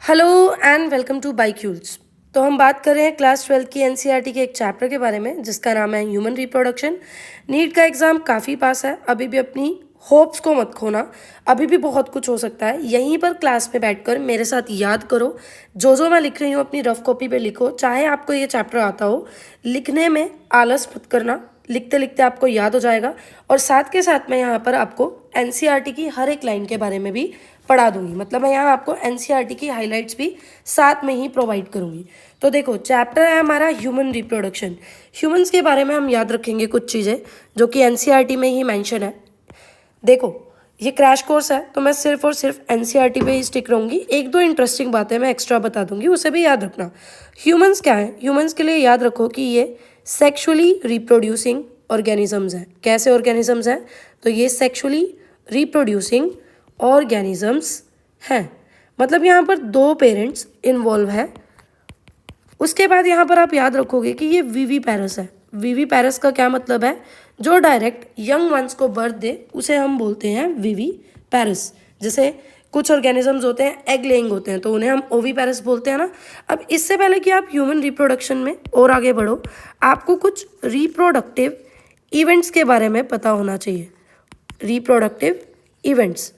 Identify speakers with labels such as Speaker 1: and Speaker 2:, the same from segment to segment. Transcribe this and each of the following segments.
Speaker 1: Hello and welcome to Biqules. तो हम बात कर रहे हैं क्लास 12 की एनसीईआरटी के एक चैप्टर के बारे में जिसका नाम है ह्यूमन रिप्रोडक्शन। नीट का एग्ज़ाम काफ़ी पास है, अभी भी अपनी होप्स को मत खोना, अभी भी बहुत कुछ हो सकता है। यहीं पर क्लास में बैठकर मेरे साथ याद करो, जो मैं लिख रही हूँ अपनी रफ कॉपी पे लिखो, चाहे आपको ये चैप्टर आता हो। लिखने में आलस मत करना, लिखते लिखते आपको याद हो जाएगा। और साथ के साथ मैं यहाँ पर आपको एनसीईआरटी की हर एक लाइन के बारे में भी पढ़ा दूंगी, मतलब मैं यहाँ आपको एनसीईआरटी की हाइलाइट्स भी साथ में ही प्रोवाइड करूंगी। तो देखो, चैप्टर है हमारा ह्यूमन रिप्रोडक्शन। ह्यूमंस के बारे में हम याद रखेंगे कुछ चीज़ें जो कि एनसीईआरटी में ही मेंशन है। देखो, ये क्रैश कोर्स है तो मैं सिर्फ और सिर्फ एनसीईआरटी पे ही स्टिक रहूंगी। एक दो इंटरेस्टिंग बातें मैं एक्स्ट्रा बता दूंगी, उसे भी याद रखना। ह्यूमंस क्या है? ह्यूमंस के लिए याद रखो कि ये सेक्सुअली रिप्रोड्यूसिंग ऑर्गेनिजम्स हैं। कैसे ऑर्गेनिजम्स हैं? तो ये सेक्सुअली रिप्रोड्यूसिंग ऑर्गेनिजम्स हैं, मतलब यहाँ पर दो पेरेंट्स इन्वॉल्व है। उसके बाद यहाँ पर आप याद रखोगे कि ये वीवी पैरस है। वीवी पैरस का क्या मतलब है? जो डायरेक्ट यंग वंस को बर्थ दे उसे हम बोलते हैं वीवी पैरस। जैसे कुछ ऑर्गेनिजम्स होते हैं एग लेइंग होते हैं तो उन्हें हम ओवी पैरस बोलते हैं ना। अब इससे पहले कि आप ह्यूमन रिप्रोडक्शन में और आगे बढ़ो, आपको कुछ रिप्रोडक्टिव इवेंट्स के बारे में पता होना चाहिए। रिप्रोडक्टिव इवेंट्स,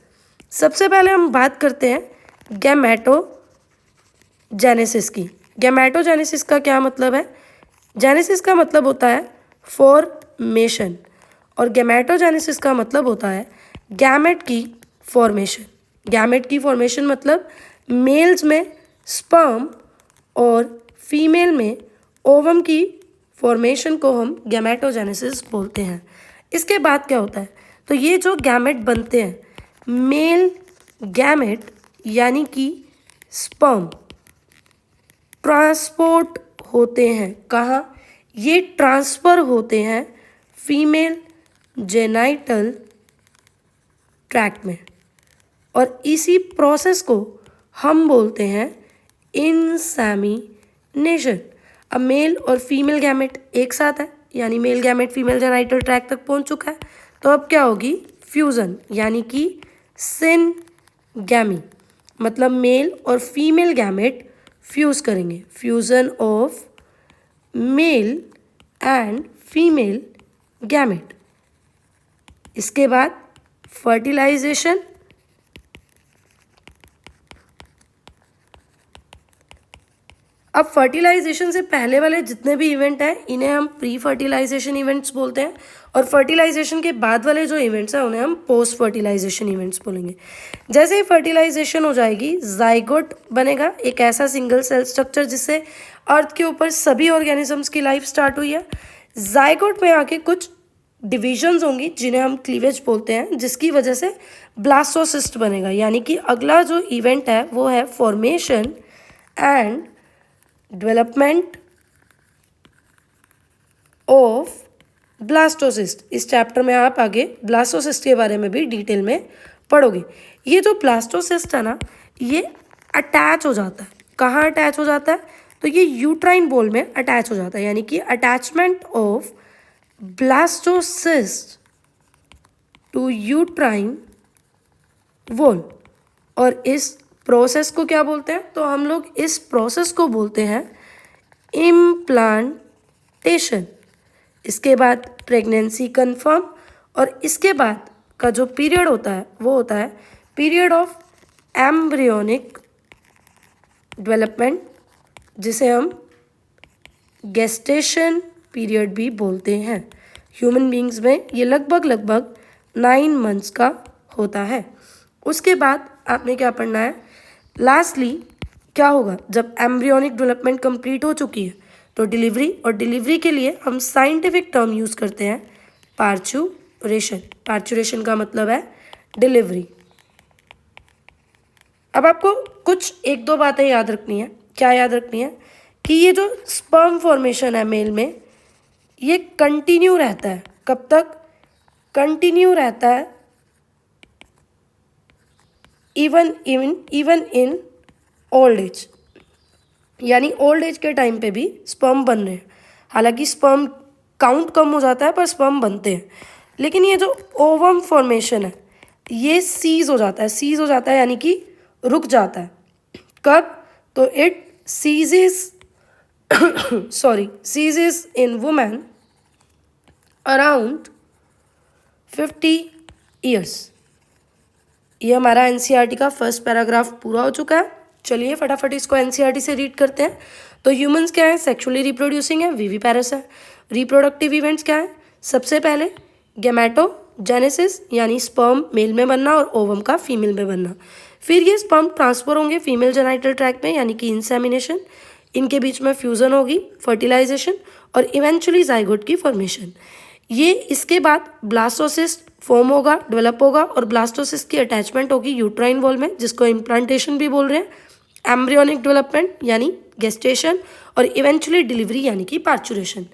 Speaker 1: सबसे पहले हम बात करते हैं गैमेटोजेनेसिस की। गैमेटोजेनेसिस का क्या मतलब है? जेनेसिस का मतलब होता है फॉर्मेशन और गैमेटोजेनेसिस का मतलब होता है गैमेट की फॉर्मेशन। गैमेट की फॉर्मेशन मतलब मेल्स में स्पर्म और फीमेल में ओवम की फॉर्मेशन को हम गैमेटोजेनेसिस बोलते हैं। इसके बाद क्या होता है? तो ये जो गैमेट बनते हैं, मेल गैमेट यानी कि स्पर्म ट्रांसपोर्ट होते हैं। कहाँ? ये ट्रांसफ़र होते हैं फीमेल जेनाइटल ट्रैक्ट में, और इसी प्रोसेस को हम बोलते हैं इंसेमिनेशन। अब मेल और फीमेल गैमेट एक साथ है, यानी male gamete female genital tract तक पहुंच चुका है, तो अब क्या होगी? फ्यूज़न, यानी कि सिनगैमी, मतलब मेल और फीमेल गैमेट फ्यूज़ करेंगे। Fusion of male and female gamete. इसके बाद फर्टिलाइजेशन। अब फर्टिलाइजेशन से पहले वाले जितने भी इवेंट हैं इन्हें हम प्री फर्टिलाइजेशन इवेंट्स बोलते हैं, और फर्टिलाइजेशन के बाद वाले जो इवेंट्स हैं उन्हें हम पोस्ट फर्टिलाइजेशन इवेंट्स बोलेंगे। जैसे ही फर्टिलाइजेशन हो जाएगी, जाइगोट बनेगा, एक ऐसा सिंगल सेल स्ट्रक्चर जिससे अर्थ के ऊपर सभी ऑर्गेनिजम्स की लाइफ स्टार्ट हुई है। जाइगोट में आके कुछ डिविजन्स होंगी जिन्हें हम क्लीवेज बोलते हैं, जिसकी वजह से ब्लास्टोसिस्ट बनेगा। यानी कि अगला जो इवेंट है वो है formation and development of blastocyst. इस चैप्टर में आप आगे ब्लास्टोसिस्ट के बारे में भी डिटेल में पढ़ोगे। ये जो ब्लास्टोसिस्ट है ना, ये अटैच हो जाता है। कहाँ अटैच हो जाता है? तो ये यूट्राइन बॉल में अटैच हो जाता है, यानी कि attachment of blastocyst to uterine wall. और इस प्रोसेस को क्या बोलते हैं? तो हम लोग इस प्रोसेस को बोलते हैं इम्प्लांटेशन। इसके बाद प्रेगनेंसी कंफर्म, और इसके बाद का जो पीरियड होता है वो होता है पीरियड ऑफ एम्ब्रियोनिक डेवलपमेंट, जिसे हम गेस्टेशन पीरियड भी बोलते हैं। ह्यूमन बींग्स में ये लगभग 9 मंथ्स का होता है। उसके बाद आपने क्या पढ़ना है? लास्टली क्या होगा जब एम्ब्रियोनिक डेवलपमेंट कंप्लीट हो चुकी है? तो डिलीवरी, और डिलीवरी के लिए हम साइंटिफिक टर्म यूज़ करते हैं पार्चुरेशन। पार्चुरेशन का मतलब है डिलीवरी। अब आपको कुछ एक दो बातें याद रखनी है। क्या याद रखनी है? कि ये जो स्पर्म फॉर्मेशन है मेल में, ये कंटिन्यू रहता है। कब तक कंटिन्यू रहता है? इवन इन ओल्ड एज, यानी ओल्ड एज के टाइम पे भी स्पर्म बन रहे हैं। हालांकि स्पर्म काउंट कम हो जाता है पर स्पर्म बनते हैं। लेकिन ये जो ओवम फॉर्मेशन है ये सीज हो जाता है। सीज हो जाता है यानी कि रुक जाता है। कब? तो it ceases ceases in women around 50 years. ये हमारा एनसीईआरटी का फर्स्ट पैराग्राफ पूरा हो चुका है। चलिए फटाफट इसको एनसीईआरटी से रीड करते हैं। तो ह्यूमंस क्या है? सेक्सुअली रिप्रोड्यूसिंग है, विविपेरस है। रिप्रोडक्टिव इवेंट्स क्या है? सबसे पहले गैमेटोजेनेसिस यानी स्पर्म मेल में बनना और ओवम का फीमेल में बनना। फिर ये स्पर्म ट्रांसफर होंगे फीमेल जेनाइटल ट्रैक्ट में यानी कि इंसेमिनेशन, इनके बीच में फ्यूजन होगी, फर्टिलाइजेशन और इवेंचुअली जाइगोट की फॉर्मेशन। ये इसके बाद ब्लास्टोसिस्ट फॉर्म होगा, डेवलप होगा और ब्लास्टोसिस्ट की अटैचमेंट होगी यूट्राइन वॉल में, जिसको इम्प्लांटेशन भी बोल रहे हैं। एम्ब्रियोनिक डेवलपमेंट यानी गेस्टेशन और इवेंचुअली डिलीवरी यानी कि पार्चुरेशन।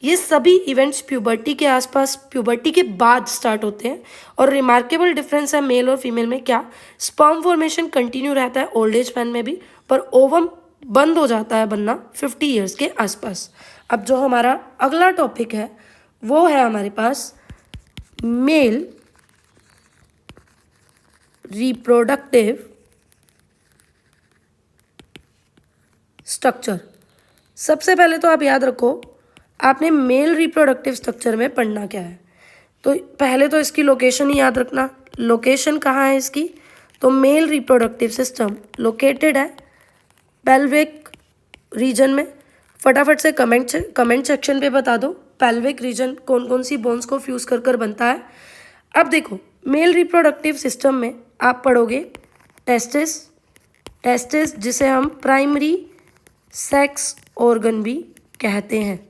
Speaker 1: ये सभी इवेंट्स प्यूबर्टी के आसपास, प्यूबर्टी के बाद स्टार्ट होते हैं। और रिमार्केबल डिफरेंस है मेल और फीमेल में क्या? स्पर्म फॉर्मेशन कंटिन्यू रहता है ओल्ड एज मैन में भी, पर ओवम बंद हो जाता है बनना 50 ईयर्स के आसपास। अब जो हमारा अगला टॉपिक है वो है हमारे पास मेल रिप्रोडक्टिव स्ट्रक्चर। सबसे पहले तो आप याद रखो आपने मेल रिप्रोडक्टिव स्ट्रक्चर में पढ़ना क्या है। तो पहले तो इसकी लोकेशन ही याद रखना। लोकेशन कहाँ है इसकी? तो मेल रिप्रोडक्टिव सिस्टम लोकेटेड है पेल्विक रीजन में। फटाफट से कमेंट सेक्शन पे बता दो पेल्विक रीजन कौन कौन सी बोन्स को फ्यूज कर कर बनता है। अब देखो मेल रिप्रोडक्टिव सिस्टम में आप पढ़ोगे टेस्टिस, टेस्टिस जिसे हम प्राइमरी सेक्स ऑर्गन भी कहते हैं।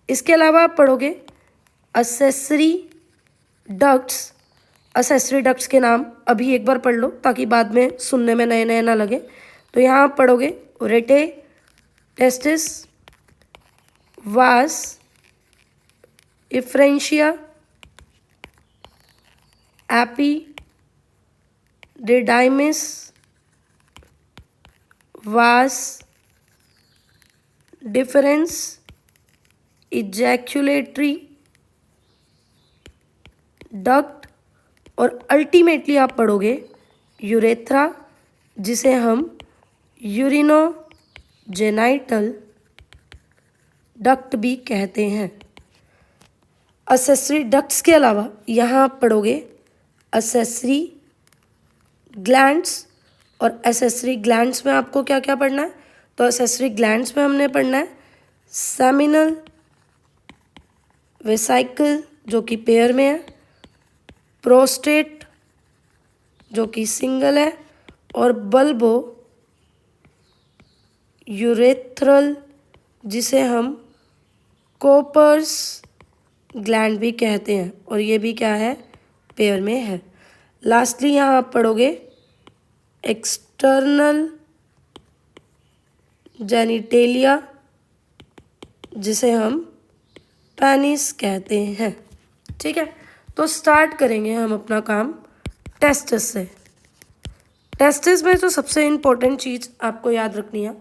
Speaker 1: इसके अलावा आप पढ़ोगे असेसरी डक्ट्स। असेसरी डक्ट्स के नाम अभी एक बार पढ़ लो ताकि बाद में सुनने में नए नए ना लगे। तो यहाँ आप पढ़ोगे रेटे, टेस्टिस, वास, इफ्रेंशिया, एपिडिडाइमिस, वास, डिफरेंस, इजैक्यूलेटरी डक्ट और अल्टीमेटली आप पढ़ोगे यूरेथ्रा जिसे हम यूरिनोजेनाइटल डक्ट भी कहते हैं। असेसरी डक्ट्स के अलावा यहाँ आप पढ़ोगे असेसरी ग्लैंड्स। और असेसरी ग्लैंड्स में आपको क्या क्या पढ़ना है? तो असेसरी ग्लैंड्स में हमने पढ़ना है सेमिनल वेसाइकल जो कि पेयर में है, प्रोस्टेट जो कि सिंगल है और बल्बो यूरेथ्रल जिसे हम कोपर्स ग्लैंड भी कहते हैं और ये भी क्या है? पेयर में है। लास्टली यहाँ आप पढ़ोगे एक्सटर्नल जेनिटेलिया जिसे हम पेनिस कहते हैं। ठीक है, तो स्टार्ट करेंगे हम अपना काम टेस्टिस से। टेस्टिस में जो सबसे इम्पोर्टेंट चीज़ आपको याद रखनी है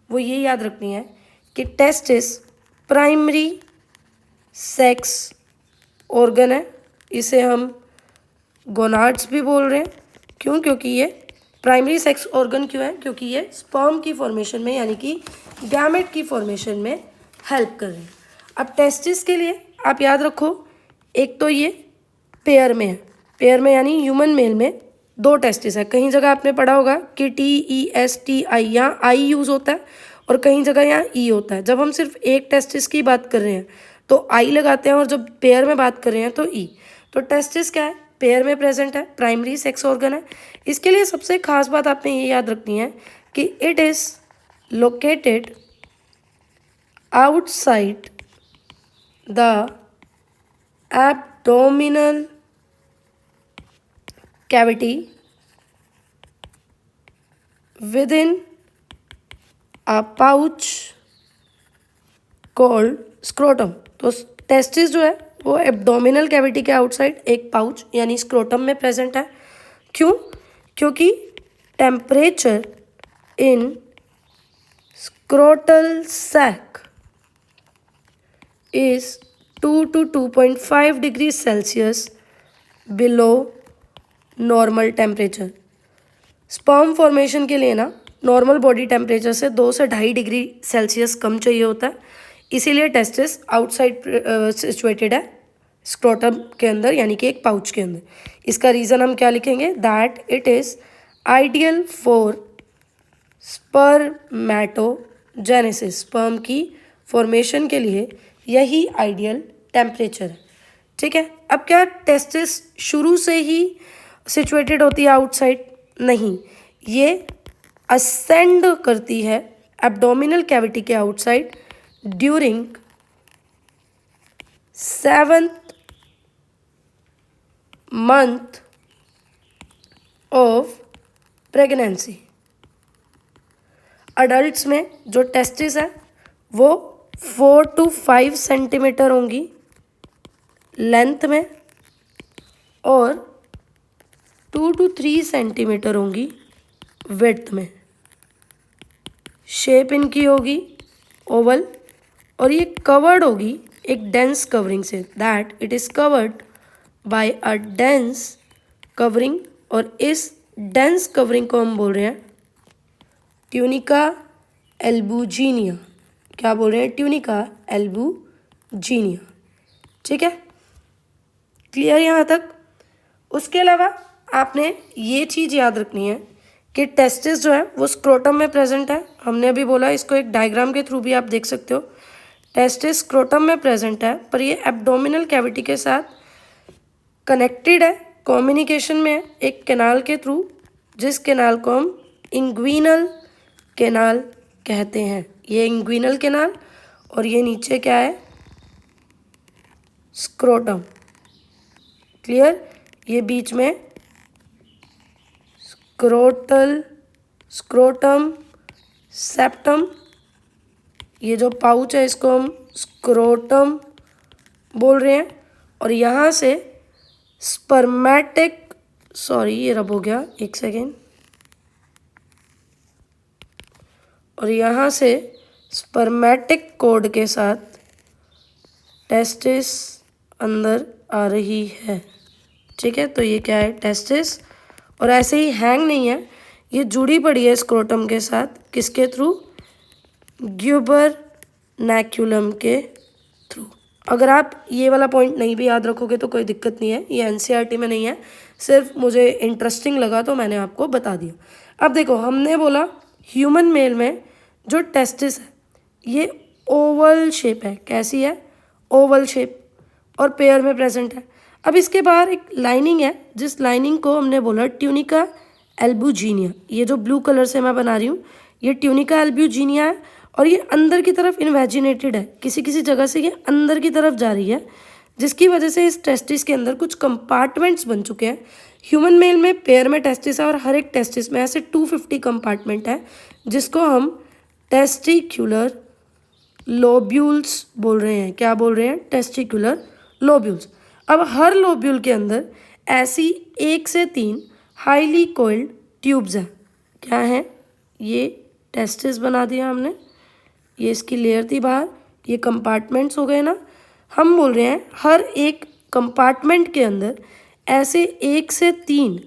Speaker 1: वो ये याद रखनी है कि टेस्टिस प्राइमरी सेक्स ऑर्गन है। इसे हम गोनाड्स भी बोल रहे हैं। क्यों? क्योंकि ये प्राइमरी सेक्स ऑर्गन क्यों है? क्योंकि ये स्पर्म की फॉर्मेशन में यानी कि गैमेट की फॉर्मेशन में हेल्प कर रहे हैं। अब टेस्टिस के लिए आप याद रखो एक तो ये पेयर में है, पेयर में यानी ह्यूमन मेल में 2 टेस्टिस है। कहीं जगह आपने पढ़ा होगा कि TESTI यहाँ आई यूज़ होता है और कहीं जगह यहाँ ई होता है। जब हम सिर्फ एक टेस्टिस की बात कर रहे हैं तो आई लगाते हैं और जब पेयर में बात कर रहे हैं तो ई। तो टेस्टिस क्या है? पेयर में प्रेजेंट है, प्राइमरी सेक्स ऑर्गन है। इसके लिए सबसे खास बात आपने ये याद रखनी है कि it is located outside the abdominal cavity within a pouch called scrotum। तो टेस्टिस जो है वो एब्डोमिनल कैविटी के आउटसाइड एक पाउच यानी स्क्रोटम में प्रेजेंट है। क्यों? क्योंकि temperature in scrotal sac is 2 to 2.5 degree Celsius below normal temperature. Sperm formation के लिए ना नॉर्मल बॉडी टेम्परेचर से 2 से 2.5 डिग्री सेल्सियस कम चाहिए होता है, इसीलिए टेस्टिस आउटसाइड सिचुएटेड है स्क्रोटम के अंदर, यानी कि एक पाउच के अंदर। इसका रीज़न हम क्या लिखेंगे, that it is ideal for spermatogenesis, sperm की फॉर्मेशन के लिए यही आइडियल टेम्परेचर है। ठीक है, अब क्या टेस्टिस शुरू से ही सिचुएटेड होती है आउटसाइड? नहीं, ये असेंड करती है एब्डोमिनल कैविटी के outside during 7th month of pregnancy. Adults में जो टेस्टिस है वो 4 to 5 सेंटीमीटर होंगी लेंथ में और 2 to 3 सेंटीमीटर होंगी विड्थ में। शेप इनकी होगी ओवल और ये कवर्ड होगी एक डेंस कवरिंग से, that it is covered by a dense covering, और इस डेंस कवरिंग को हम बोल रहे हैं ट्यूनिका एल्बुजिनिया। क्या बोल रहे हैं? Tunica albuginea. ठीक है, क्लियर यहाँ तक? उसके अलावा आपने ये चीज़ याद रखनी है कि टेस्टिस जो है वो स्क्रोटम में प्रेजेंट है। हमने अभी बोला, इसको एक डायग्राम के थ्रू भी आप देख सकते हो। टेस्टिस स्क्रोटम में प्रेजेंट है, पर ये एब्डोमिनल कैविटी के साथ कनेक्टेड है, कम्युनिकेशन में है एक कैनाल के थ्रू, जिस कैनाल को हम इंग्विनल कैनाल कहते हैं। ये इंग्विनल कैनाल और ये नीचे क्या है, स्क्रोटम। क्लियर? ये बीच में स्क्रोटम सेप्टम, ये जो पाउच है इसको हम स्क्रोटम बोल रहे हैं, और यहाँ से स्पर्मेटिक, सॉरी ये रब हो गया, एक सेकेंड, और यहाँ से स्पर्मेटिक कोड के साथ टेस्टिस अंदर आ रही है। ठीक है, तो ये क्या है, टेस्टिस, और ऐसे ही हैंग नहीं है, ये जुड़ी पड़ी है स्क्रोटम के साथ, किसके थ्रू? ग्यूबरनैक्यूलम के थ्रू। अगर आप ये वाला पॉइंट नहीं भी याद रखोगे तो कोई दिक्कत नहीं है, ये एनसीईआरटी में नहीं है, सिर्फ मुझे इंटरेस्टिंग लगा तो मैंने आपको बता दिया। अब देखो, हमने बोला ह्यूमन मेल में जो टेस्टिस है ये ओवल शेप है। कैसी है? ओवल शेप, और पेयर में प्रेजेंट है। अब इसके बाहर एक लाइनिंग है, जिस लाइनिंग को हमने बोला ट्यूनिका एल्बुजिनिया। ये जो ब्लू कलर से मैं बना रही हूँ ये ट्यूनिका एल्बुजिनिया है, और ये अंदर की तरफ इन्वेजिनेटेड है, किसी किसी जगह से ये अंदर की तरफ जा रही है, जिसकी वजह से इस टेस्टिस के अंदर कुछ कंपार्टमेंट्स बन चुके हैं। ह्यूमन मेल में पेयर में टेस्टिस है, और हर एक टेस्टिस में ऐसे 250 कंपार्टमेंट है, जिसको हम टेस्टिक्युलर लोब्यूल्स बोल रहे हैं। क्या बोल रहे हैं? Testicular lobules. अब हर लोब्यूल के अंदर ऐसी 1 से 3 हाईली कोइल्ड ट्यूब्स हैं। क्या है? ये टेस्टिस बना दिया हमने, ये इसकी लेयर थी बाहर, ये कंपार्टमेंट्स हो गए ना। हम बोल रहे हैं हर एक कंपार्टमेंट के अंदर ऐसे 1 से 3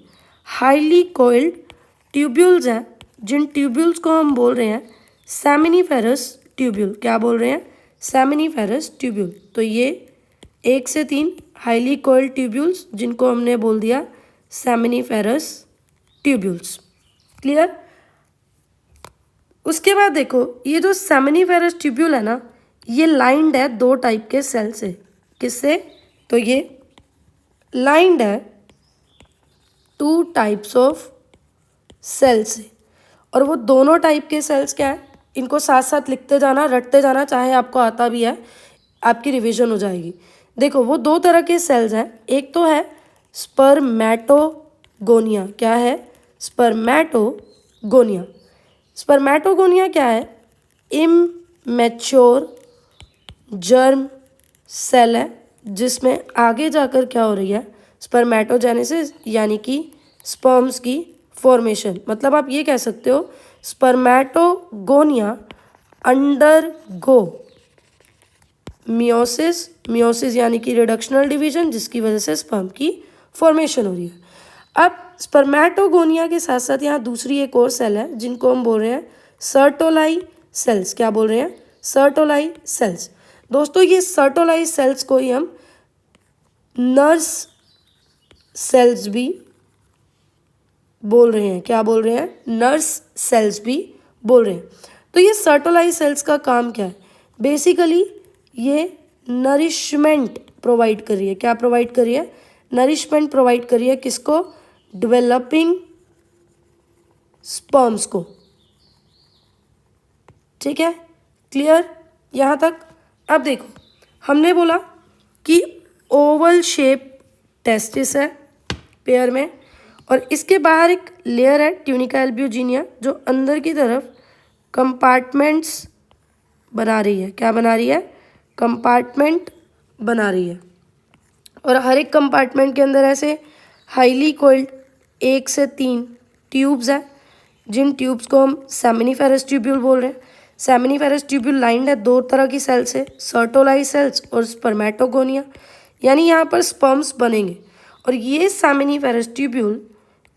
Speaker 1: हाईली कोइल्ड ट्यूब्यूल्स हैं, जिन ट्यूब्यूल्स को हम बोल रहे हैं सेमिनिफेरस ट्यूब्यूल। क्या बोल रहे हैं? Seminiferous tubule. तो ये 1 से 3 हाईली कोइल्ड ट्यूब्यूल्स, जिनको हमने बोल दिया सेमिनिफेरस ट्यूब्यूल्स। क्लियर? उसके बाद देखो, ये जो सेमिनिफेरस ट्यूब्यूल है ना, ये लाइंड है 2 टाइप के सेल से। किससे? तो ये लाइंड है 2 टाइप्स ऑफ सेल से, और वो दोनों टाइप के सेल्स क्या है, इनको साथ साथ लिखते जाना, रटते जाना, चाहे आपको आता भी है, आपकी रिवीजन हो जाएगी। देखो, वो 2 तरह के सेल्स हैं। एक तो है स्पर्मेटोगोनिया। क्या है? स्पर्मेटोगोनिया। स्पर्मेटोगोनिया क्या है? इमैच्योर जर्म सेल है, जिसमें आगे जाकर क्या हो रही है, स्पर्मेटोजेनेसिस, यानी कि स्पर्म्स की फॉर्मेशन। मतलब आप ये कह सकते हो स्पर्मेटोगोनिया अंडरगो मियोसिस, मियोसिस यानी कि रिडक्शनल डिवीजन, जिसकी वजह से स्पर्म की फॉर्मेशन हो रही है। अब स्पर्मेटोगोनिया के साथ साथ यहाँ दूसरी एक और सेल है जिनको हम बोल रहे हैं सर्टोलाई सेल्स। क्या बोल रहे हैं? सर्टोलाई सेल्स। दोस्तों ये सर्टोलाई सेल्स को ही हम नर्स सेल्स भी बोल रहे हैं। क्या बोल रहे हैं? नर्स सेल्स भी बोल रहे हैं। तो ये सर्टोलाई सेल्स का काम क्या है? बेसिकली ये नरिशमेंट प्रोवाइड कर रही है। क्या प्रोवाइड कर रही है? नरिशमेंट प्रोवाइड कर रही है। किसको? डेवलपिंग स्पर्म्स को। ठीक है, क्लियर यहाँ तक? अब देखो, हमने बोला कि ओवल शेप टेस्टिस है पेयर में, और इसके बाहर एक लेयर है ट्यूनिका एल्ब्यूजिनिया जो अंदर की तरफ कंपार्टमेंट्स बना रही है। क्या बना रही है? कंपार्टमेंट बना रही है। और हर एक कंपार्टमेंट के अंदर ऐसे हाईली कोइल्ड 1 से 3 ट्यूब्स हैं, जिन ट्यूब्स को हम सेमिनिफेरस ट्यूब्यूल बोल रहे हैं। सेमिनिफेरस ट्यूब्यूल लाइंड है 2 तरह की सेल से, सर्टोलाई सेल्स और स्पर्मेटोगोनिया। यानी यहाँ पर स्पर्म्स बनेंगे और ये सेमिनिफेरस ट्यूब्यूल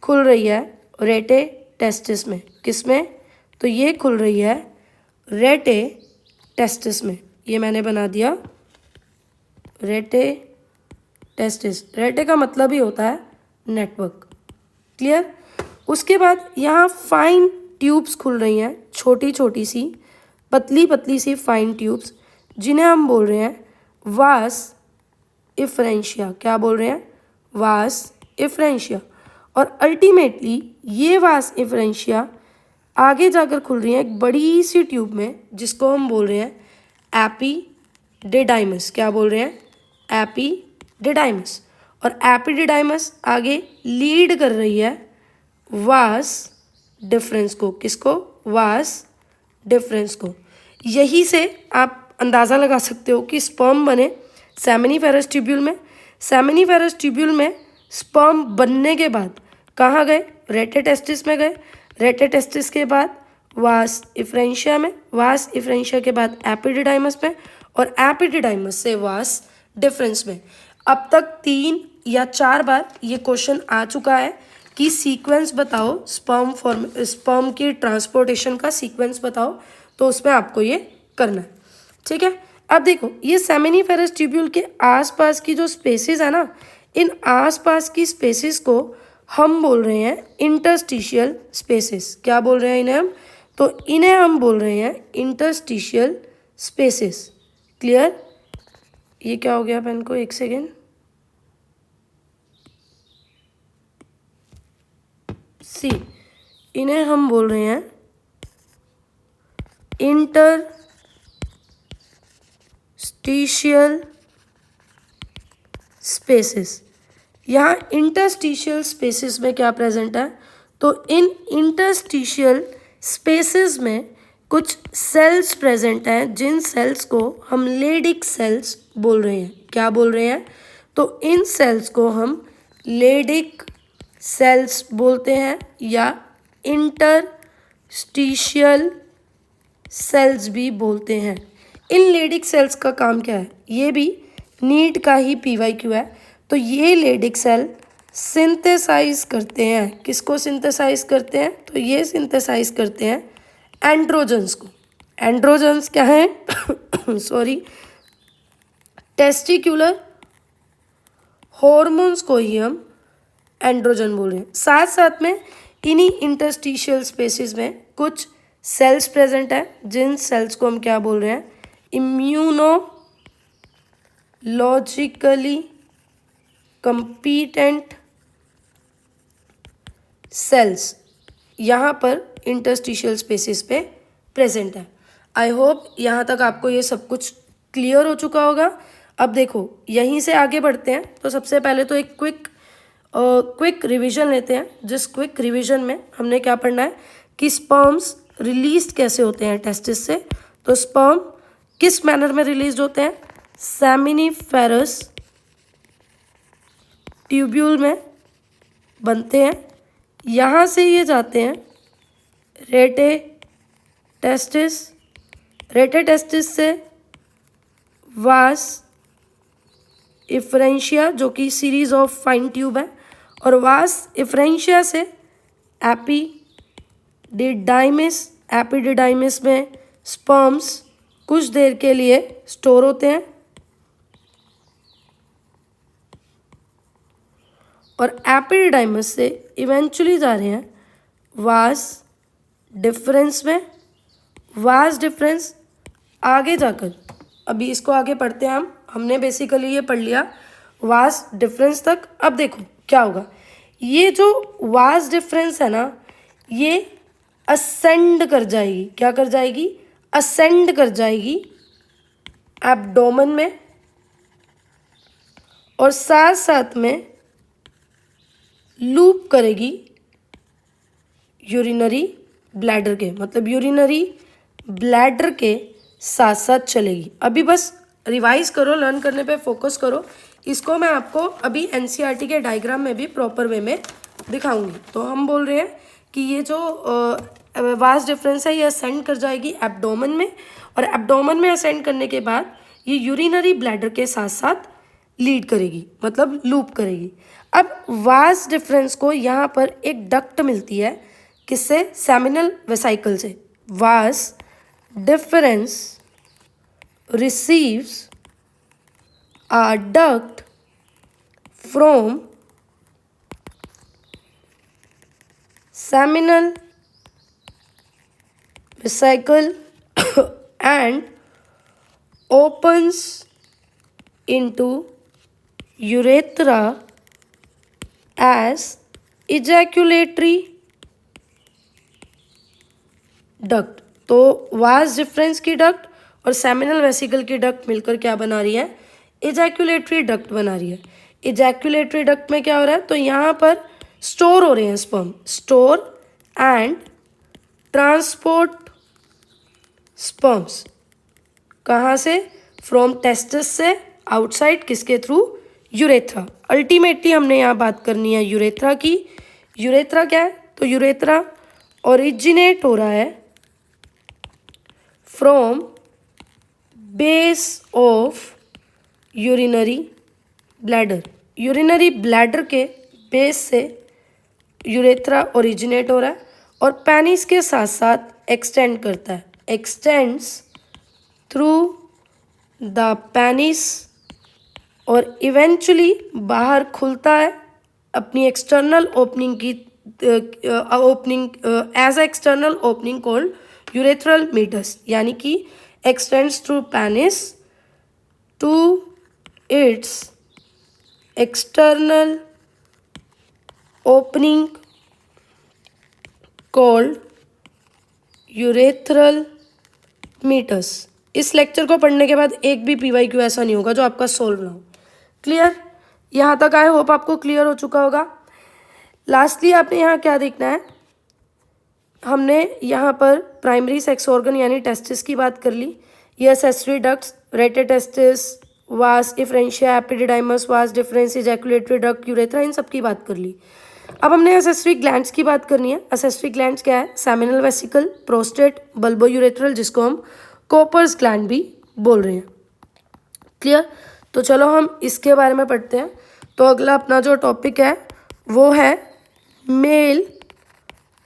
Speaker 1: खुल रही है रेटे टेस्टिस में। किस में? तो ये खुल रही है रेटे टेस्टिस में। ये मैंने बना दिया रेटे टेस्टिस। रेटे का मतलब ही होता है नेटवर्क। क्लियर? उसके बाद यहाँ फाइन ट्यूब्स खुल रही हैं, छोटी छोटी सी पतली पतली सी फाइन ट्यूब्स, जिन्हें हम बोल रहे हैं वास इफ्रेंशिया। क्या बोल रहे हैं? वास इफ्रेंशिया। और अल्टीमेटली ये वास इफ्रेंशिया आगे जाकर खुल रही है एक बड़ी सी ट्यूब में, जिसको हम बोल रहे हैं एपिडिडाइमस। क्या बोल रहे हैं? एपिडिडाइमस। और एपिडिडाइमस आगे लीड कर रही है वास डिफरेंस को। किसको? वास डिफरेंस को। यही से आप अंदाज़ा लगा सकते हो कि स्पर्म बने सेमिनिफेरस ट्यूब्यूल में। सेमिनिफेरस ट्यूब्यूल में स्पर्म बनने के बाद कहाँ गए? रेटे टेस्टिस में गए। रेटे टेस्टिस के बाद वास इफ्रेंशिया में, वास इफ्रेंशिया के बाद एपिडिडाइमस में, और एपिडिडाइमस से वास डिफरेंस में। अब तक 3 या 4 बार ये क्वेश्चन आ चुका है कि सीक्वेंस बताओ, स्पर्म की ट्रांसपोर्टेशन का सीक्वेंस बताओ, तो उसमें आपको ये करना है। ठीक है, अब देखो ये सेमिनिफेरस ट्यूब्यूल के आसपास की जो स्पेसेस है ना, इन आसपास की स्पेसेस को हम बोल रहे हैं इंटरस्टिशियल स्पेसेस। क्या बोल रहे हैं इन्हें हम? तो इन्हें हम बोल रहे हैं इंटरस्टिशियल स्पेसेस। क्लियर? ये क्या हो गया पेन को? एक सेकेंड। सी, इन्हें हम बोल रहे हैं इंटरस्टिशियल स्पेसेस। यहाँ इंटरस्टिशियल स्पेसेस में क्या प्रेजेंट है? तो इन इंटरस्टिशियल स्पेसेस में कुछ सेल्स प्रेजेंट हैं, जिन सेल्स को हम लेडिक सेल्स बोल रहे हैं। क्या बोल रहे हैं? तो इन सेल्स को हम लेडिक सेल्स बोलते हैं या इंटरस्टिशियल सेल्स भी बोलते हैं। इन लेडिक सेल्स का काम क्या है? ये भी नीट का ही PYQ है। तो ये लेडिक सेल सिंथेसाइज करते हैं। किसको सिंथेसाइज करते हैं? तो ये सिंथेसाइज करते हैं एंड्रोजन्स को। एंड्रोजन्स क्या है? सॉरी, टेस्टिकुलर हॉर्मोन्स को ही हम एंड्रोजन बोल रहे हैं। साथ साथ में इन्हीं इंटरस्टिशियल स्पेसेस में कुछ सेल्स प्रेजेंट है, जिन सेल्स को हम क्या बोल रहे हैं? इम्यूनोलॉजिकली कंपीटेंट सेल्स यहाँ पर इंटरस्टिशियल स्पेसेस पे प्रेजेंट है। आई होप यहाँ तक आपको ये सब कुछ क्लियर हो चुका होगा। अब देखो यहीं से आगे बढ़ते हैं। तो सबसे पहले तो एक क्विक रिवीजन लेते हैं, जिस क्विक रिवीजन में हमने क्या पढ़ना है कि स्पर्म्स रिलीज कैसे होते हैं टेस्टिस से। तो स्पर्म किस मैनर में रिलीज होते हैं? सेमिनिफेरस ट्यूब्यूल में बनते हैं। यहाँ से ये जाते हैं रेटे टेस्टिस, रेटे टेस्टिस से वास इफ्रेंशिया जो कि सीरीज ऑफ फाइन ट्यूब है, और वास इफ्रेंशिया से एपिडिडाइमिस में स्पर्म्स कुछ देर के लिए स्टोर होते हैं और एपिडिडाइमिस से इवेंचुअली जा रहे हैं वास डिफरेंस में। वास डिफरेंस आगे जाकर, अभी इसको आगे पढ़ते हैं हमने बेसिकली ये पढ़ लिया वास डिफरेंस तक। अब देखो क्या होगा, ये जो वास डिफरेंस है ना, ये असेंड कर जाएगी। क्या कर जाएगी? असेंड कर जाएगी एब्डोमेन में और साथ साथ में लूप करेगी यूरिनरी ब्लैडर के, मतलब यूरिनरी ब्लैडर के साथ साथ चलेगी। अभी बस रिवाइज करो, लर्न करने पे फोकस करो। इसको मैं आपको अभी एनसीईआरटी के डायग्राम में भी प्रॉपर वे में दिखाऊंगी। तो हम बोल रहे हैं कि ये जो वास डिफरेंस है ये असेंड कर जाएगी एब्डोमेन में और एब्डोमेन में असेंड करने के बाद ये यूरिनरी ब्लैडर के साथ साथ लीड करेगी, मतलब लूप करेगी। अब वास डिफरेंस को यहाँ पर एक डक्ट मिलती है, किससे? सेमिनल वेसिकल से। Vas deferens receives a duct from seminal vesicle and opens into urethra as ejaculatory duct। तो वास डिफरेंस की डक्ट और सेमिनल वेसिकल की डक्ट मिलकर क्या बना रही है? इजैक्यूलेटरी डक्ट बना रही है। इजैक्यूलेटरी डक्ट में क्या हो रहा है? तो यहाँ पर स्टोर हो रहे हैं sperm, store and transport sperms. कहाँ से? फ्रॉम टेस्टिस से आउटसाइड, किसके थ्रू? यूरेथ्रा। अल्टीमेटली हमने यहाँ बात करनी है यूरेथ्रा की। यूरेथ्रा क्या है? तो यूरेथ्रा ओरिजिनेट हो रहा है from base of urinary bladder. Urinary bladder के बेस से यूरेथ्रा ओरिजिनेट हो रहा है और पेनिस के साथ साथ एक्सटेंड करता है, एक्सटेंड्स थ्रू द पेनिस और इवेंचुअली बाहर खुलता है अपनी एक्सटर्नल ओपनिंग की opening as external opening called urethral meatus, यानी कि extends through penis to its external opening called urethral meatus। इस लेक्चर को पढ़ने के बाद एक भी PYQ ऐसा नहीं होगा जो आपका सोल्व ना हो। क्लियर? यहाँ तक आई होप आपको क्लियर हो चुका होगा। लास्टली आपने यहाँ क्या देखना है, हमने यहाँ पर प्राइमरी सेक्स ऑर्गन यानी टेस्टिस की बात कर ली। ये accessory ducts, rete testis, vas efferentia, epididymis, vas deferens, ejaculatory duct, urethra, इन सब की बात कर ली। अब हमने एसेसरी ग्लैंड्स की बात करनी है। एसेसरी ग्लैंड्स क्या है? Seminal vesicle, prostate, bulbo urethral, जिसको हम कोपर्स ग्लैंड भी बोल रहे हैं। क्लियर? तो चलो हम इसके बारे में पढ़ते हैं। तो अगला अपना जो टॉपिक है वो है male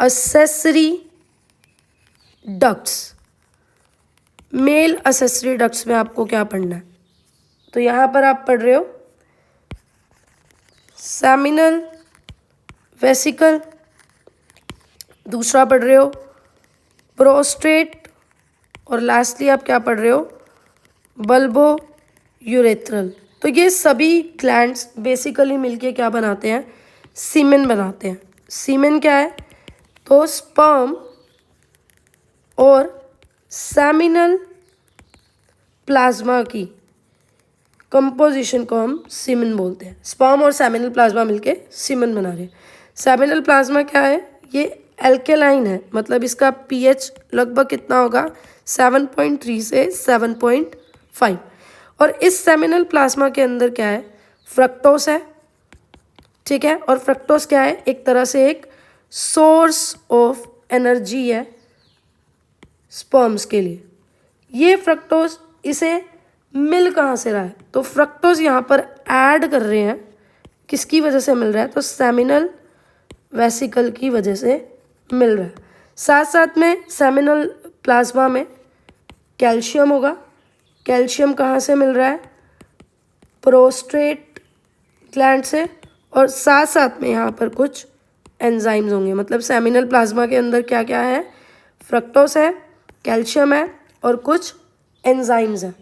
Speaker 1: accessory ducts. Male accessory ducts में आपको क्या पढ़ना है? तो यहाँ पर आप पढ़ रहे हो सेमिनल वेसिकल, दूसरा पढ़ रहे हो प्रोस्टेट और लास्टली आप क्या पढ़ रहे हो? Bulbo urethral. तो ये सभी ग्लैंड्स बेसिकली मिलके क्या बनाते हैं? सीमेन बनाते हैं। सीमेन क्या है? तो स्पर्म और सेमिनल प्लाज्मा की कंपोजिशन को हम सीमेन बोलते हैं। स्पर्म और सेमिनल प्लाज्मा मिलके सीमेन बना रहे हैं। सेमिनल प्लाज्मा क्या है? ये एल्केलाइन है, मतलब इसका पीएच लगभग कितना होगा? 7.3 से 7.5। और इस सेमिनल प्लाज्मा के अंदर क्या है? फ्रक्टोस है, ठीक है। और फ्रक्टोस क्या है? एक तरह से एक सोर्स ऑफ एनर्जी है स्पर्म्स के लिए। ये फ्रक्टोस इसे मिल कहाँ से रहा है? तो फ्रक्टोस यहाँ पर ऐड कर रहे हैं किसकी वजह से मिल रहा है? तो सेमिनल वेसिकल की वजह से मिल रहा है। साथ साथ में सेमिनल प्लाज्मा में कैल्शियम होगा। कैल्शियम कहाँ से मिल रहा है? प्रोस्टेट ग्लैंड से। और साथ साथ में यहाँ पर कुछ एंजाइम्स होंगे। मतलब सेमिनल प्लाज्मा के अंदर क्या क्या है? फ्रक्टोस है, कैल्शियम है और कुछ एंजाइम्स हैं।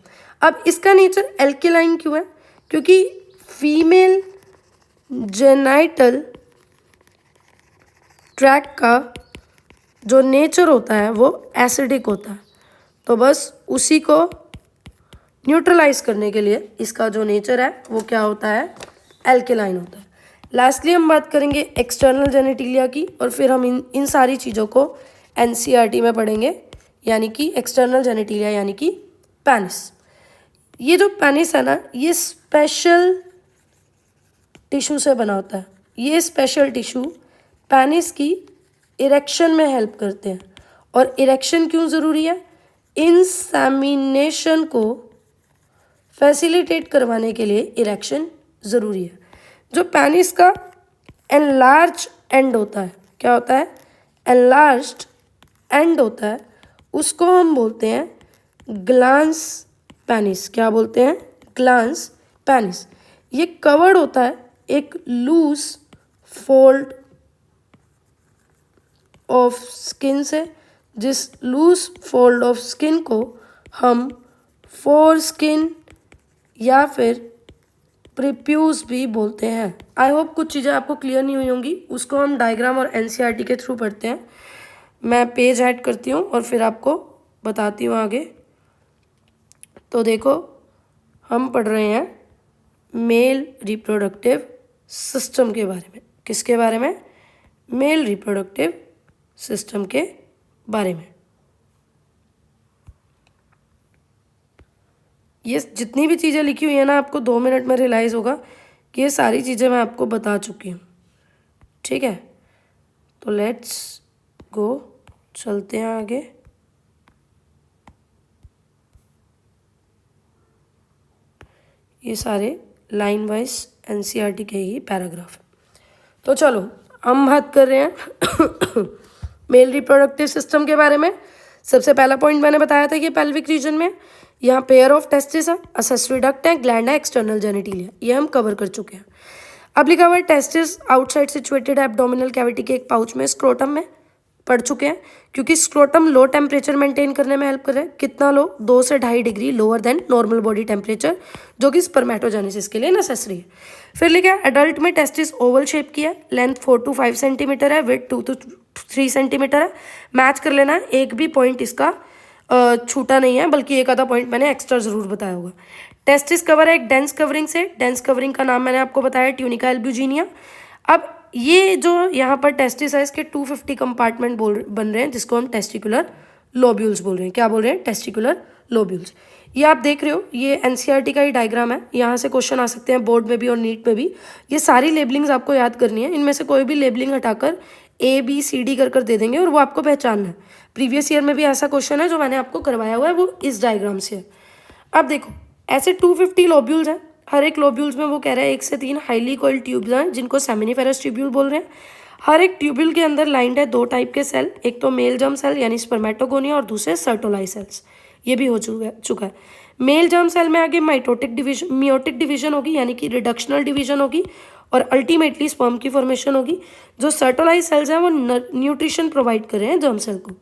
Speaker 1: अब इसका नेचर एल्केलाइन क्यों है? क्योंकि फीमेल जेनाइटल ट्रैक्ट का जो नेचर होता है वो एसिडिक होता है। तो बस उसी को न्यूट्रलाइज करने के लिए इसका जो नेचर है वो क्या होता है? एल्केलाइन होता है। लास्टली हम बात करेंगे एक्सटर्नल जेनेटिलिया की, और फिर हम इन सारी चीज़ों को एनसीईआरटी में पढ़ेंगे, यानी कि एक्सटर्नल जेनेटिलिया यानी कि पेनिस। ये जो पेनिस है ना, ये स्पेशल टिश्यू से बना होता है। ये स्पेशल टिश्यू पेनिस की इरेक्शन में हेल्प करते हैं। और इरेक्शन क्यों ज़रूरी है? इंसेमिनेशन को फैसिलिटेट करवाने के लिए इरेक्शन ज़रूरी है। जो पेनिस का एनलार्ज एंड होता है, क्या होता है? एनलार्ज्ड एंड होता है, उसको हम बोलते हैं ग्लांस पेनिस। क्या बोलते हैं? Glans penis. ये कवर्ड होता है एक लूज फोल्ड ऑफ स्किन से, जिस लूज फोल्ड ऑफ स्किन को हम फोर स्किन या फिर प्रीप्यूज भी बोलते हैं। आई होप कुछ चीज़ें आपको क्लियर नहीं हुई होंगी, उसको हम डायग्राम और एनसीईआरटी के थ्रू पढ़ते हैं। मैं पेज ऐड करती हूँ और फिर आपको बताती हूँ आगे। तो देखो, हम पढ़ रहे हैं मेल रिप्रोडक्टिव सिस्टम के बारे में। किसके बारे में? मेल रिप्रोडक्टिव सिस्टम के बारे में। ये जितनी भी चीज़ें लिखी हुई है ना, आपको 2 मिनट में रियलाइज़ होगा कि ये सारी चीज़ें मैं आपको बता चुकी हूँ। ठीक है, तो लेट्स गो, चलते हैं आगे। ये सारे लाइन वाइज एनसीईआरटी के ही पैराग्राफ। तो चलो हम बात कर रहे हैं मेल रिप्रोडक्टिव सिस्टम के बारे में। सबसे पहला पॉइंट मैंने बताया था कि पेल्विक रीजन में यहाँ पेयर ऑफ टेस्टिस है, असेसरी डक्ट है, ग्लैंड है, एक्सटर्नल जेनिटिलिया, ये हम कवर कर चुके हैं। अब लिखा हुआ है testis outside situated abdominal cavity के एक पाउच में, स्क्रोटम में पढ़ चुके हैं, क्योंकि स्क्रोटम लो टेम्परेचर मेंटेन करने में हेल्प कर रहा है। कितना लो? 2 से 2.5 degree lower than normal body temperature, जो कि स्पर्मेटोजेनेसिस के लिए नेसेसरी है। फिर लिखा है एडल्ट में टेस्टिस ओवल शेप की है, लेंथ 4 to 5 सेंटीमीटर है, विड्थ 2 to 3 सेंटीमीटर है। मैच कर लेना है, एक भी पॉइंट इसका छूटा नहीं है, बल्कि एक आधा पॉइंट मैंने एक्स्ट्रा जरूर बताया होगा। टेस्टिस कवर है एक डेंस कवरिंग से, डेंस कवरिंग का नाम मैंने आपको बताया ट्यूनिका एल्ब्यूजिनिया। अब ये जो यहाँ पर टेस्टिस है, इसके 250 कंपार्टमेंट बन रहे हैं, जिसको हम टेस्टिकुलर लोब्यूल्स बोल रहे हैं। क्या बोल रहे हैं? Testicular lobules. ये आप देख रहे हो, ये एनसीईआरटी का ही डायग्राम है। यहाँ से क्वेश्चन आ सकते हैं बोर्ड में भी और नीट में भी। ये सारी लेबलिंग्स आपको याद करनी है, इनमें से कोई भी लेबलिंग हटाकर ABCD कर दे देंगे और वो आपको पहचानना है। प्रीवियस ईयर में भी ऐसा क्वेश्चन है जो मैंने आपको करवाया हुआ है, वो इस डायग्राम से है। अब देखो, ऐसे 250 लोब्यूल्स हैं। हर एक लोब्यूल्स में वो कह रहा है 1 से 3 हाईली कोइल्ड ट्यूब्स हैं, जिनको सेमिनिफेरस ट्यूब्यूल बोल रहे हैं। हर एक ट्यूब्यूल के अंदर लाइंड है 2 टाइप के सेल, एक तो मेल जर्म सेल यानी स्पर्मेटोगोनिया और दूसरे सर्टोलाई सेल्स। ये भी हो चुका है। मेल जर्म सेल में आगे मियोटिक डिवीजन होगी, यानी कि रिडक्शनल डिवीजन होगी, और अल्टीमेटली स्पर्म की फॉर्मेशन होगी। जो सर्टोलाई सेल्स हैं वो न्यूट्रिशन प्रोवाइड कर रहे हैं जर्म सेल को।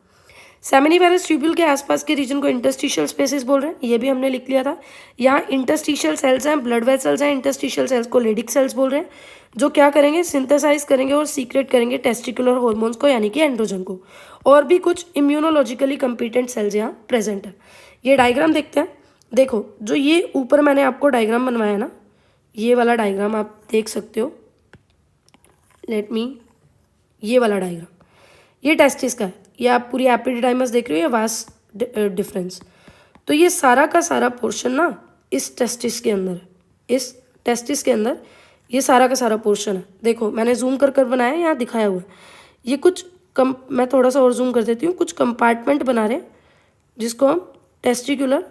Speaker 1: सेमिनिफेरस ट्यूब्यूल के आसपास के रीजन को इंटरस्टिशियल स्पेसेस बोल रहे हैं, ये भी हमने लिख लिया था। यहाँ इंटरस्टिशियल सेल्स हैं, ब्लड वेसल्स हैं। इंटरस्टिशियल सेल्स को लेडिक सेल्स बोल रहे हैं, जो क्या करेंगे? सिंथेसाइज करेंगे और सीक्रेट करेंगे टेस्टिकुलर हार्मोन्स को, यानी कि एंड्रोजन को। और भी कुछ इम्यूनोलॉजिकली कंपिटेंट सेल्स यहाँ प्रेजेंट है। ये डायग्राम देखते हैं। देखो, जो ये ऊपर मैंने आपको डायग्राम बनवाया ना, ये वाला डायग्राम आप देख सकते हो। ये वाला डायग्राम, ये टेस्टिस का है। ये आप पूरी एपिडिडाइमस देख रहे हो, ये वास्ट डिफरेंस। तो ये सारा का सारा पोर्शन ना इस टेस्टिस के अंदर है। इस टेस्टिस के अंदर ये सारा का सारा पोर्शन है। देखो, मैंने जूम कर बनाया है, यहाँ दिखाया हुआ है। ये कुछ मैं थोड़ा सा और जूम कर देती हूँ। कुछ कंपार्टमेंट बना रहे हैं, जिसको हम टेस्टिकुलर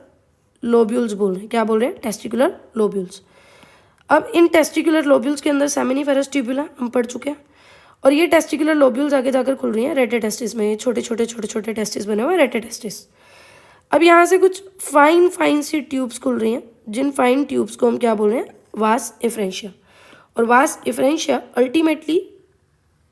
Speaker 1: लोब्यूल्स बोल रहे हैं। क्या बोल रहे हैं? Testicular lobules. अब इन टेस्टिकुलर लोब्यूल्स के अंदर सेमिनिफेरस ट्यूब्यूल हम पढ़ चुके हैं, और ये टेस्टिकुलर लोब्यूल्स आगे जाकर खुल रही हैं रेटे टेस्टिस में। छोटे छोटे टेस्टिस बने हुए हैं रेटे टेस्टिस। अब यहाँ से कुछ फाइन सी ट्यूब्स खुल रही हैं, जिन फाइन ट्यूब्स को हम क्या बोल रहे हैं, वास एफरेंशिया। और वास एफरेंशिया अल्टीमेटली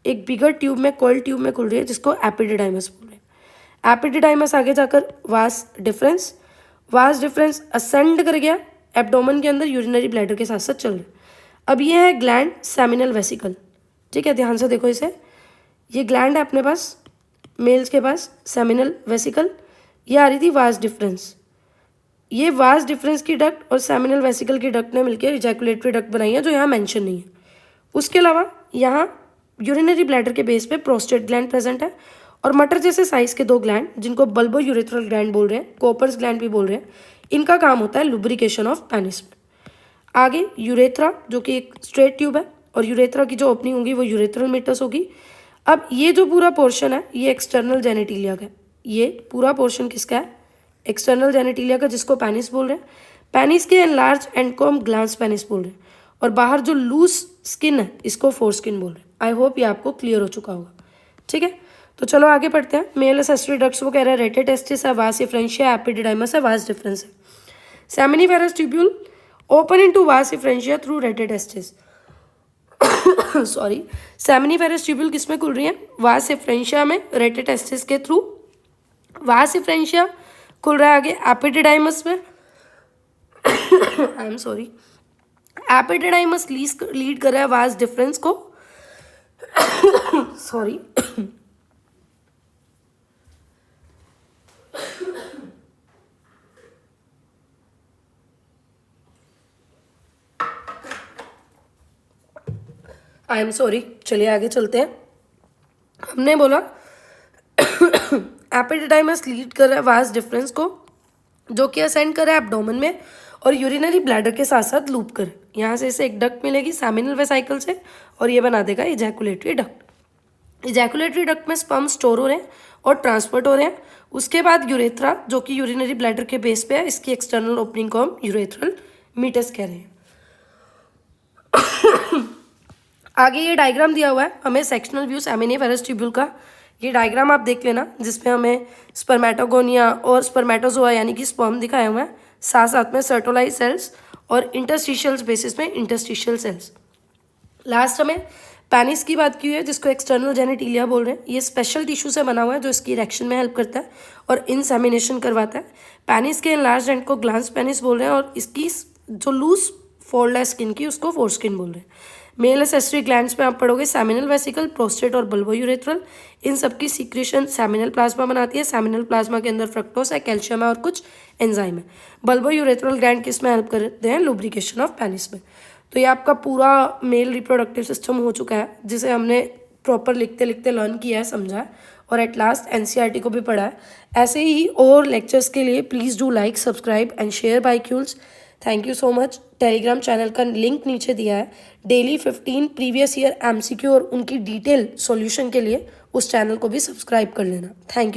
Speaker 1: एक बिगर ट्यूब में, कॉइल ट्यूब में खुल रही है, जिसको एपिडिडाइमस बोल रहे हैं। एपिडिडाइमस आगे जाकर वास डिफरेंस असेंड कर गया एब्डोमेन के अंदर, यूरिनरी ब्लैडर के साथ साथ चल रहे। अब ये है ग्लैंड सेमिनल वेसिकल। ठीक है, ध्यान से देखो इसे। ये ग्लैंड है अपने पास, मेल्स के पास सेमिनल वेसिकल। ये आ रही थी वास डिफरेंस। ये वास डिफरेंस की डक्ट और सेमिनल वेसिकल की डक्ट ने मिलकर इजैकुलेटरी डक्ट बनाई है, जो यहाँ मेंशन नहीं है। उसके अलावा यहाँ यूरिनरी ब्लैडर के बेस पे प्रोस्टेट ग्लैंड प्रेजेंट है, और मटर जैसे साइज के 2 ग्लैंड, जिनको बल्बो यूरेथ्रल ग्लैंड बोल रहे हैं, कोपर्स ग्लैंड भी बोल रहे हैं, इनका काम होता है लुब्रिकेशन ऑफ पेनिस में। आगे यूरेथ्रा, जो कि एक स्ट्रेट ट्यूब है, और यूरेथ्रा की जो ओपनिंग होगी वो यूरेथ्रल मीटस होगी। अब ये जो पूरा पोर्शन है, ये एक्सटर्नल जेनेटिलिया का है। ये पूरा पोर्शन किसका है, एक्सटर्नल जेनेटिलिया का, जिसको पेनिस बोल रहे हैं। पेनिस के एनलार्ज एंड को हम ग्लांस पेनिस बोल रहे हैं, और बाहर जो लूज स्किन है, इसको फोर स्किन बोल रहे हैं। आई होप ये आपको क्लियर हो चुका होगा। ठीक है, तो चलो आगे पढ़ते हैं। मेल एसेसरी डक्ट्स वो कह रहा है रेटे टेस्टिस है, वास एफरेंशिया, एपिडिडाइमस है, वास डिफरेंस है। सेमिनिफेरस ट्यूब्यूल ओपन इनटू वास एफरेंशिया थ्रू रेटे टेस्टिस। सॉरी, सेमिनिफेरस ट्यूब्यूल किस में खुल रही है, वास एफरेंशिया में, रेटे टेस्टिस के थ्रू। वास एफरेंशिया खुल रहा है आगे एपिडिडाइमस में। I am sorry, epididymis lead कर रहा है वास डिफरेंस को। Sorry, I am sorry. चलिए आगे चलते हैं। हमने बोला एपिडिडाइमस लीड कर रहा है वास डिफरेंस को, जो कि असेंड कर रहा है एब्डोमेन में, और यूरिनरी ब्लैडर के साथ साथ लूप कर। यहाँ से इसे एक डक्ट मिलेगी सेमिनल वेसाइकल से, और ये बना देगा इजैकुलेटरी डक्ट। इजैकुलेटरी डक्ट में स्पर्म स्टोर हो रहे हैं और ट्रांसपोर्ट हो रहे हैं। उसके बाद यूरेथ्रा, जो कि यूरिनरी ब्लैडर के बेस पे है, इसकी एक्सटर्नल ओपनिंग को हम यूरेथ्रल मीटस कह रहे हैं। आगे ये डायग्राम दिया हुआ है हमें, सेक्शनल व्यू सेमिनिफेरस ट्यूब्यूल का। ये डायग्राम आप देख लेना, जिसमें हमें स्पर्मेटोगोनिया और स्पर्मेटोजोआ यानी कि स्पर्म दिखाए हुए हैं, साथ साथ में सर्टोलाइज सेल्स और इंटरस्टिशियल बेसिस में इंटरस्टिशियल सेल्स। लास्ट हमें पेनिस की बात की हुई है, जिसको एक्सटर्नल जेनेटिलिया बोल रहे हैं। ये स्पेशल टिश्यू से बना हुआ है, जो इसकी इरेक्शन में हेल्प करता है और इंसेमिनेशन करवाता है। पेनिस के एनलार्ज एंड को ग्लांस पेनिस बोल रहे हैं, और इसकी जो लूज फोल्ड है स्किन की, उसको फोर स्किन बोल रहे हैं। मेल एसेसरी ग्लैंड्स में आप पढ़ोगे सेमिनल वेसिकल, प्रोस्टेट और बल्बो यूरेथ्रल। इन सबकी सीक्रेशन सेमिनल प्लाज्मा बनाती है। सेमिनल प्लाज्मा के अंदर फ्रक्टोस है, कैल्शियम है और कुछ एंजाइम है। बल्बो यूरेथ्रल ग्लैंड किस में हेल्प करते हैं, लुब्रिकेशन ऑफ पेनिस में। तो ये आपका पूरा मेल रिप्रोडक्टिव सिस्टम हो चुका है, जिसे हमने प्रॉपर लिखते लिखते लर्न किया है, समझा है, और एट लास्ट एनसीईआरटी को भी पढ़ा है। ऐसे ही और लेक्चर्स के लिए please do like, subscribe and share Biqules. Thank you so much. Telegram channel का लिंक नीचे दिया है। डेली 15 प्रीवियस ईयर एमसीक्यू और उनकी डिटेल सॉल्यूशन के लिए उस चैनल को भी सब्सक्राइब कर लेना। Thank you.